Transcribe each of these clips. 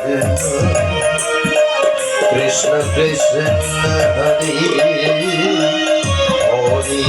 কৃষ্ণ কৃষ্ণ হরি হরি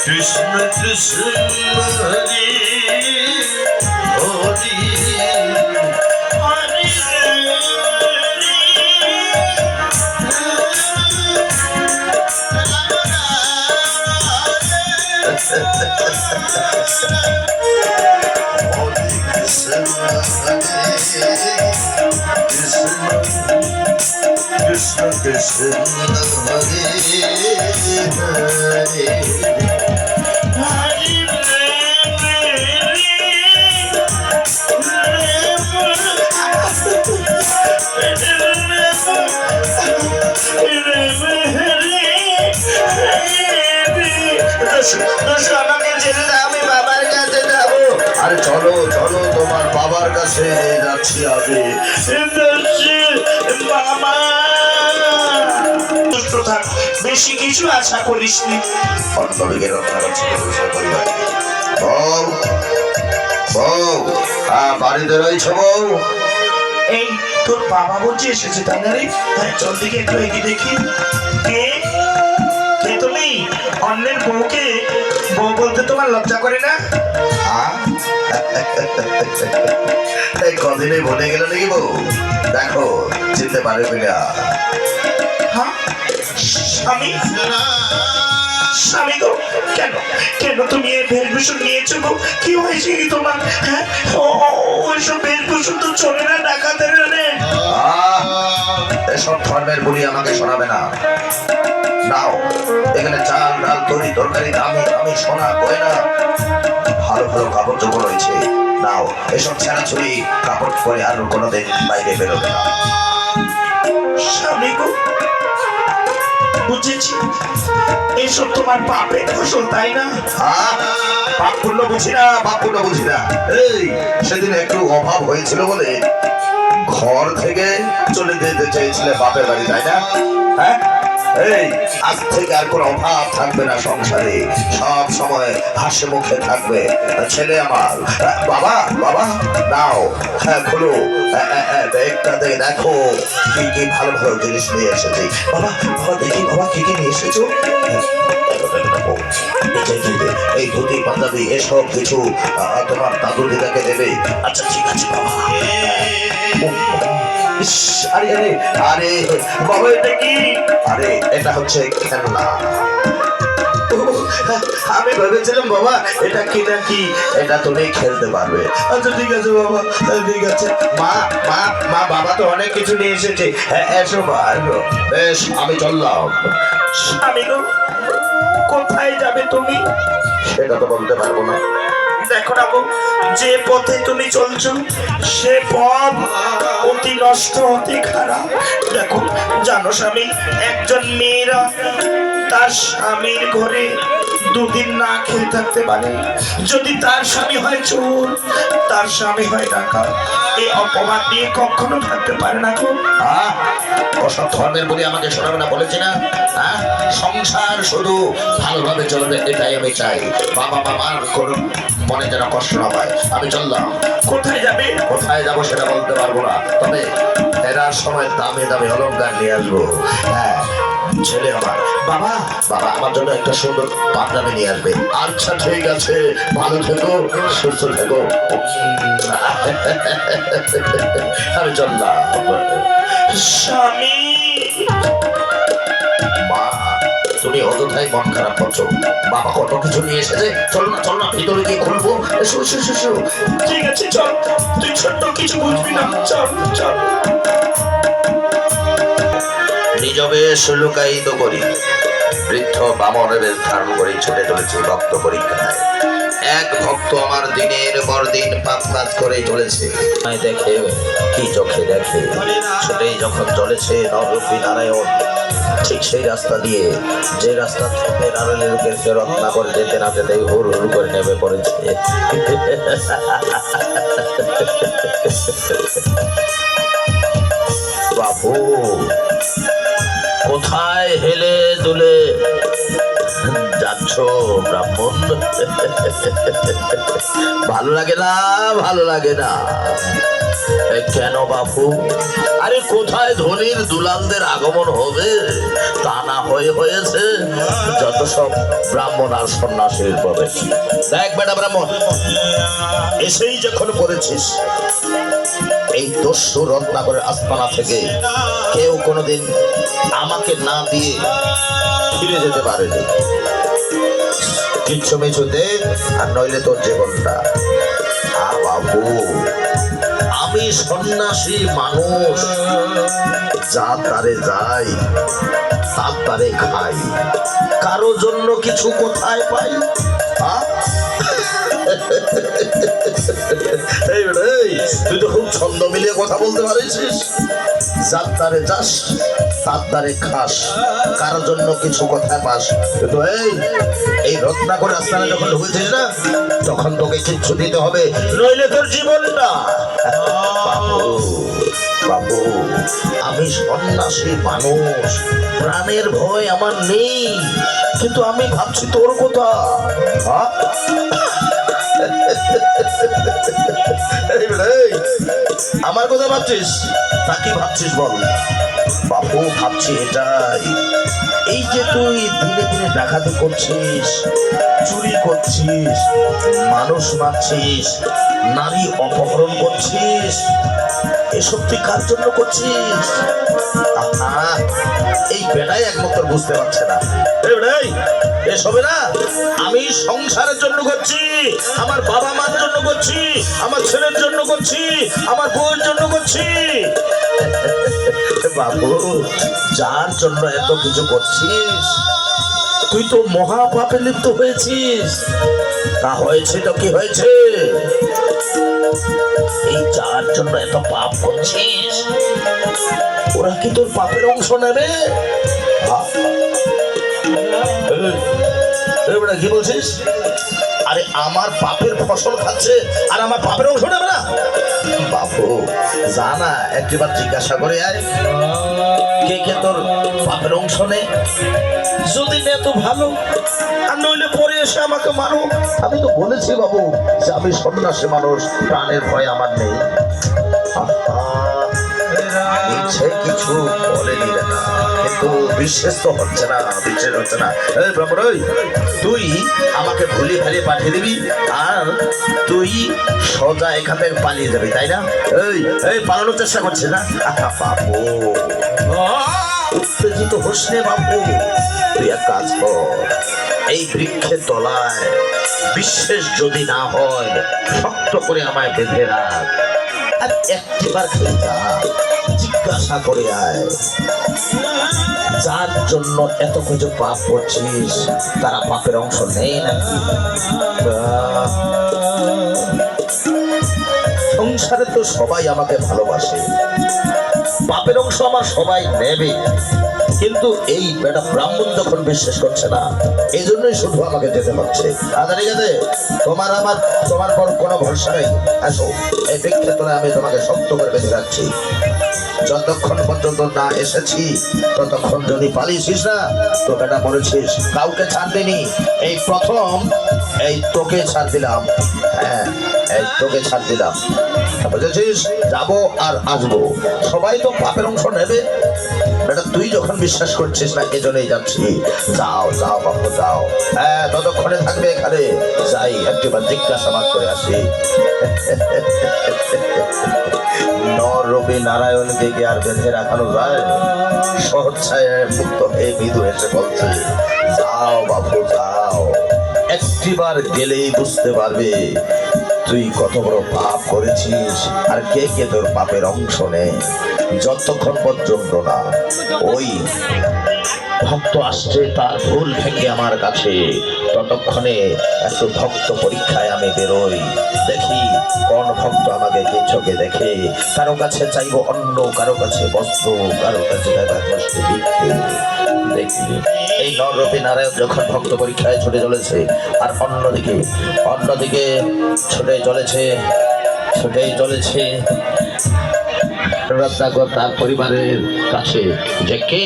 কৃষ্ণ কৃষ্ণ হরি হরি হরি কৃষ্ণ কৃষ্ণ হরি হরি আমাকে ছেড়ে দাও, আমি বাবার কাছে যাবো। আরে চলো চলো, তোমার বাবার কাছে যাচ্ছি আমি। বেশি কিছু আশা করিস নি। বাড়িতে রয়েছে বউ? এই তোর বাবা বলছে এসেছে তাই না রে? হ্যাঁ চল দিকে একটু এগিয়ে দেখি। কে কে তুমি? অন্যের বউকে বউ বলতে তোমার লজ্জা করে না? এই কদিনে বলে গেল নাকি বউ? দেখো চিনতে পারবে না। হ্যাঁ স্বামী? স্বামী গো, কেন কেন তুমি এই বেশভূষণ নিয়েছো গো? কি হয়েছে কি তোমার? হ্যাঁ ওইসব বেশভূষণ তো চলে না ডাকাতের। এসব ধর্মের বলি আমাকে শোনাবে না। নাও এখানে চাল ডাল তরি তরকারি দামি দামি সোনা গয়না ভালো ভালো কাপড় চোপড় রয়েছে। নাও এসব ছেঁড়াছুড়ি কাপড় পরে আর কোনোদিন বাইরে বেরোবে না। স্বামী গো বুঝেছি, এসব তোমার পাপের ফসল তাই না? পাপ পুণ্য বুঝি না, পাপ পুণ্য বুঝি না। এই সেদিন একটু অভাব হয়েছিল বলে ঘর থেকে চলে যেতে চেয়েছিলে বাপের বাড়ি তাই না? হ্যাঁ এই আজ থেকে আর কোনো অভাব থাকবে না সংসারে, সব সময় হাসি মুখে থাকবে ছেলে আমার। বাবা বাবা নাও, হ্যাঁ খোলো ব্যাগটাতে, দেখো কি কি ভালো ভালো জিনিস নিয়ে এসেছি। বাবা বাবা দেখি বাবা কি কি নিয়ে এসেছো। এই ধুতি পাঞ্জাবি এসব কিছু তোমার দাদু দিদাকে দেবে। আচ্ছা ঠিক আছে বাবা। আরে আরে আরে বাবা এটা কি? আরে এটা হচ্ছে খেলনা। আমি ভেবেছিলাম বাবা এটা কি না কি, এটা তুমি খেলতে পারবে। আচ্ছা ঠিক আছে বাবা, ঠিক আছে। মা মা মা বাবা তো অনেক কিছু নিয়ে এসেছে। এসো বেশ আমি চললাম। আমি কোথায় যাবে তুমি? সেটা তো বলতে পারবো না। দেখো না যে পথে তুমি চলছো সে পথ অতি নষ্ট, অতি খারাপ। দেখো জানো স্বামী, একজন মেয়েরা তার স্বামীর ঘরে দুদিন না খেয়ে থাকতে পারে। যদি তার স্বামী হয় চোর, তার স্বামী হয় ডাকাত, এই অপমান নিয়ে কখনো থাকতে পারে না। ওসব ধর্মের বলে আমাকে শোনাবে না বলেছি না? সংসার শুধু ভালোভাবে চলবে এটাই আমি চাই। বাবা মামার কোনো মনে যেন কষ্ট না হয়। আমি চললাম। কোথায় যাবে? কোথায় যাবো সেটা বলতে পারবো না, তবে ফেরার সময় দামি দামি অলংকার নিয়ে আসবো। হ্যাঁ ছেলে আমার। বাবা বাবা আমার জন্য একটা সুন্দর পাঞ্জাবি নিয়ে আসবে। আচ্ছা ঠিক আছে, ভালো থেকো, সুস্থ থেকো। আমি চললাম। স্বামী মা তুমি অযথাই মন খারাপ করছো। বাবা কত কিছু নিয়ে এসেছে। চল না চল না, ভিতরে গিয়ে খুলবো। ঠিক আছে চল, তুই ছোট্ট কিছু বুঝবি না, চল চল। বেশ লুকায়িত করি বৃদ্ধ বামনের বেশ ধারণ করে ছুটে চলেছে ভক্ত পরীক্ষায়। এক ভক্ত আমার দিনের পর দিন পাপ কাজ করে চলেছে, দেখে কি চোখে দেখে, ছুটেই যখন চলেছে নররূপী নারায়ণ ঠিক সেই রাস্তা দিয়ে, যে রাস্তা থেকে নারায়ণের লোকের রত্না করে যেতে না যেতে হুড় হুড় করে নেমে পড়েছে। বাবু কোথায় হেলে দুলে যাচ্ছ ব্রাহ্মণ? ভালো লাগে না, ভালো লাগে না। কেন বাবু? আরে কোথায় ধনির দুলালদের আগমন হবে তা না হয়েছে যত সব ব্রাহ্মণ আর সন্ন্যাসীর প্রবেশ। দেখ বেটা ব্রাহ্মণ, এসেই যখন পড়েছিস এই দস্যু রত্নাকরের আস্তানা থেকে কেউ কোনোদিন আমাকে না দিয়ে ফিরে যেতে পারেনি। কিচ্ছু মিছু দে, আর নইলে তোর জীবনটা। বাবু আমি সন্ন্যাসী মানুষ, যা তারে যাই তার তারে খাই, কারো জন্য কিছু কোথায় পাই? তুই তো খুব ছন্দ মিলিয়ে কথা বলতে পারিস। যার তারে যাস তার তারে খাস, কারোর জন্য কিছু কোথায় পাস। কিন্তু এই রত্নাকর আস্তানা যখন ঢুকেছিস না, তখন তোকে কিচ্ছু দিতে হবে, নইলে তোর জীবনটা। বাবু আমি সন্ন্যাসী মানুষ, প্রাণের ভয় আমার নেই, কিন্তু আমি ভাবছি তোর কথা। আমার কথা ভাবছিস? তা কি ভাবছিস বল? বাবু ভাবছি এটাই, এই যে তুই দিনে দিনে ডাকাতি করছিস, চুরি করছিস, মানুষ মারছিস, নারী অপহরণ করছিস, এসব তুই কার জন্য করছিস? এই বেটাই একমাত্র বুঝতে পারছে না। এসবে না আমি সংসারের জন্য করছি, আমার বাবা মার জন্য করছি, আমার ছেলের জন্য করছি, আমার বউয়ের জন্য করছি। বাবু যার জন্য এত কিছু করছিস, তুই তো মহাপাপে লিপ্ত হয়েছিস। তা হয়েছে তো কি হয়েছে? এই যার জন্য এত পাপ করছিস, ওরা কি তোর পাপের অংশ নেবে? কি বলছিস? আরে আমার পাপের ফসল খাচ্ছে আর আমার পাপের অংশ নেবে না? বাবু জানা একবার জিজ্ঞাসা করে আয়, কে কে তোর পাপের অংশ নেয়? যদি নে তো ভালো, আর নইলে পরে এসে আমাকে মারো। আমি তো বলেছি বাবু যে আমি সন্ন্যাসী মানুষ, প্রাণের ভয় আমার নেই। ইচ্ছে কিছু বলেনি না, কিন্তু বিশ্বাস তো হচ্ছে না, বিশ্বাস হচ্ছে না। এই ব্রাহ্মণ, তুই আমাকে ভুলি ফেলে পাঠিয়ে দিবি আর তুই সোজা এখান থেকে পালিয়ে যাবি, তাই না? এই পালানোর চেষ্টা করছিস না? বাবু উত্তেজিত হোস নে বাবু, তুই এক কাজ কর, এই বৃক্ষের তলায় বিশ্বাস যদি না হয় শক্ত করে আমায় বেঁধে রাখ, আর একটিবার খেয়ে যা, জিজ্ঞাসা করে আয় যার জন্য এত কিছু পাপ করছিস তারা পাপের অংশ নেই নাকি? সংসারে তো সবাই আমাকে ভালোবাসে, পাপের অংশ আমার সবাই নেবে, কিন্তু এই বেটা ব্রাহ্মণ যখন বিশ্বাস করছে না, এই জন্যই শুধু আমাকে যেতে হচ্ছে। আচ্ছা ঠিক আছে, তোমার পর কোনো ভরসা নেই। আসো এই বৃক্ষের তলায় আমি তোমাকে শক্ত করে বেঁধে রাখছি, যতক্ষণ পর্যন্ত না এসেছি ততক্ষণ যদি পালিয়েছিস না তো বেটা বলেছিস কাউকে ছাড় দিনি, এই প্রথম এই তোকে ছাড় দিলাম। হ্যাঁ এই তোকে ছাড় দিলাম, বুঝেছিস? যাবো আর আসবো, সবাই তো পাপের অংশ নেবে। বেটা তুই যখন বিশ্বাস করছিস না এজন্যই যাচ্ছি। যাও যাও বাবু যাও, হ্যাঁ ততক্ষণে থাকবে এখানে, যাই একটিবার জিজ্ঞাসাবাদ করে আসি। নররূপী নারায়ণকে কি আর বেঁধে রাখানো যায়? সহচ্ছায় মুক্ত হয়ে মৃদু এসে বলছে, যাও বাবু যাও, একটিবার গেলেই বুঝতে পারবে তুই কত বড় পাপ করেছিস আর কে কে তোর পাপের অংশ নেয়। যতক্ষণ পর্যন্ত না ওই ভক্ত আসছে তার ভুল থেকে আমার কাছে, ততক্ষণে একটু ভক্ত পরীক্ষায় আমি বেরোই, দেখি কোন ভক্ত আমাকে কে চোখে দেখে। কারো কাছে চাইবো অন্ন, কারো কাছে বস্ত্র, কারো কাছে বস্তু ভিক্ষে। দেখি এই নররূপী নারায়ণ যখন ভক্ত পরীক্ষায় ছুটে চলেছে, আর অন্যদিকে ছুটে চলেছে রত্নাকর তার পরিবারের কাছে, যে কে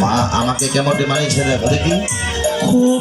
মা আমাকে কেমন মানিয়েছে দেখি। খুব